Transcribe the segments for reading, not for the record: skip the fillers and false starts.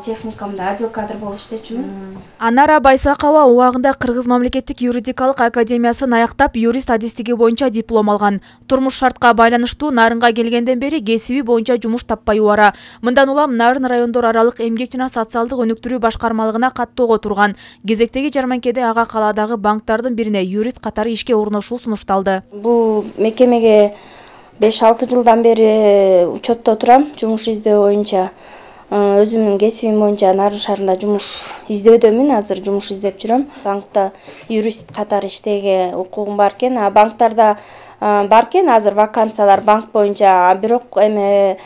Техникамда отдел кадр болуп иштечүмүн. Анара Байсакова убагында Кыргыз мамлекеттик юридикалык академиясын аяктап, юрист адистиги боюнча диплом алган. Турмуш шартка байланыштуу Нарынга келгенден бери кесиби боюнча жумуш таппай убара. Мындан улам Нарын райондор аралык эмгек жана социалдык өнүктүрүү башкармалыгына каттоого турган. Кезектеги жарманкеде ага калаадагы банктардын бирине юрист катары ишке орношуу сунушталды. Бул мекемеге 5-6 жылдан бери учетто турам, жумуш издөө боюнча. Өзүмдүн кесибим боюнча Нарын шаарында жумуш издөөдөмүн, азыр жумуш издеп жүрөм. Банкта юрист катары иштеге укугум бар экен, банктарда бар экен азыр вакансиялар банк боюнча, бирок эме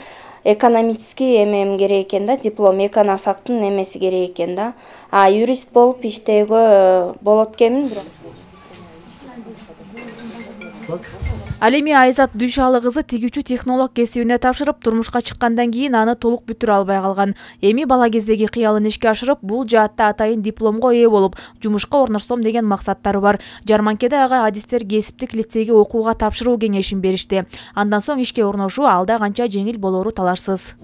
экономический эмем керек экен да, диплом эконофактын эмеси керек экен да. Юрист болуп иштөөгө болот экенмин. Ал эми Айзат Дүйшалы кызы тигүүчү технолог кесибине тапшырып, турмушка чыккандан кийин аны толук бүтүрө албай калган. Эми бала кездеги кыялын ишке ашырып, бул жаатта атайын дипломго ээ болуп, жумушка орношсом деген максаттары бар. Жарманкеде ага адистер кесиптик лицейге окууга тапшыруу кеңешин беришти. Андан соң ишке орношуу алда канча жеңил болору талашсыз.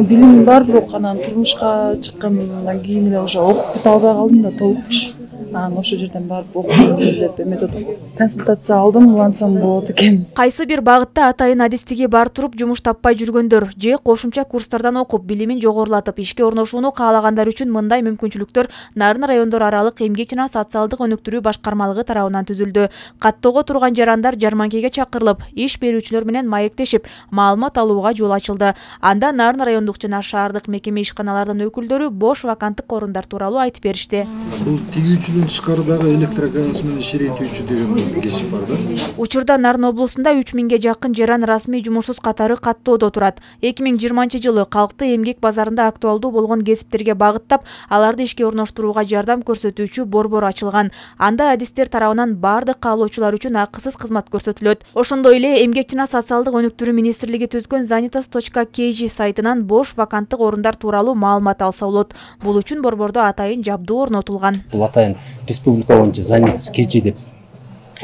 Билим бар, бирок анан турмушка чыккандан кийин эле ошо окуп бүтө албай калдым да, толукчу. Ошол жерден барып окуп деп консультация алдым, улантсам болот экен. Кайсы бир багытта атайын адистиги бар туруп жумуш таппай жүргөндөр же кошумча курстардан окуп билимин жогорулатып ишке орношууну каалагандар үчүн мындай мүмкүнчүлүктөр Нарын райондор аралык эмгек жана социалдык өнүктүрүү башкармалыгы тарабынан түзүлдү. Каттоого турган жарандар жарманкеге чакырылып, иш берүүчүлөр менен маектешип, маалымат алууга жол ачылды. Анда Нарын райондук жана шаардык мекеме ишканалардын өкүлдөрү бош ваканттык орундар тууралуу айтып беришти. Бул тигүүчүдүн тышкарыдагы электроканасы менен ширетүүчү деген кесип бар да. Учурда Нарын облусунда 3000ге жакын жаран расмий жумушсуз катары каттоодо турат. 2020-жылы калкты эмгек базарында актуалдуу болгон кесиптерге багыттап, аларды ишке орноштурууга жардам көрсөтүүчү борбор ачылган. Анда адистер тарабынан бардык каалоочулар үчүн акысыз кызмат көрсөтүлөт. Ошондой эле эмгек жана социалдык өнүктүрүү министрлиги түзгөн Zanitas.kg сайтынан бош ваканттык орундар тууралуу маалымат алса болот. Бул үчүн борбордо атайын жабдуу орнотулган. Бул атайын республика боюнча Zanitas.kg деп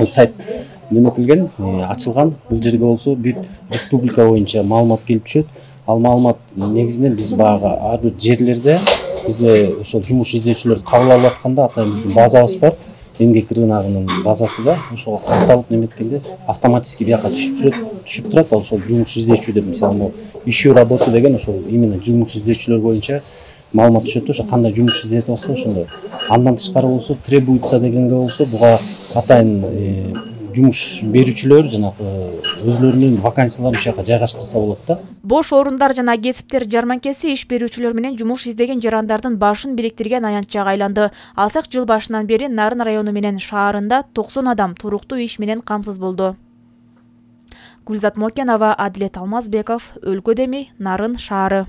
сайт неметилген, ачылган. Бул жерге болсо бүт республика боюнча маалымат келип түшөт. Ал маалымат негизинен биз багы ар бир жерлерде бизде ошол жумуш издөөчүлөрдү кабыл алып атканда атайын биздин базабыз бар. Эмгек рыногунун базасы да ошол катталып неметкенде автоматически бияка түшүп турат. Ошол жумуш издөөчү деп мисалы ищу работу деген ошол именно жумуш издөөчүлөр боюнча маалымат түшөт. Ошо кандай жумуш издетип алса ошондой. Андан тышкары болсо требуется дегенге болсо буга атайын жумуш берүүчүлөр жанагы өзлөрүнүн вакансияларын ушака жайгаштырса болот да. Бош орундар жана кесиптер жарманкеси иш берүүчүлөр менен жумуш издеген жарандардын башын бириктирген аянтчага айланды. Алсак жыл башынан бери Нарын району менен шаарында 90 адам туруктуу иш менен камсыз болду. Гүлзат Мокенова, Адилет Алмазбеков, Өлкөдеми, Нарын шаары.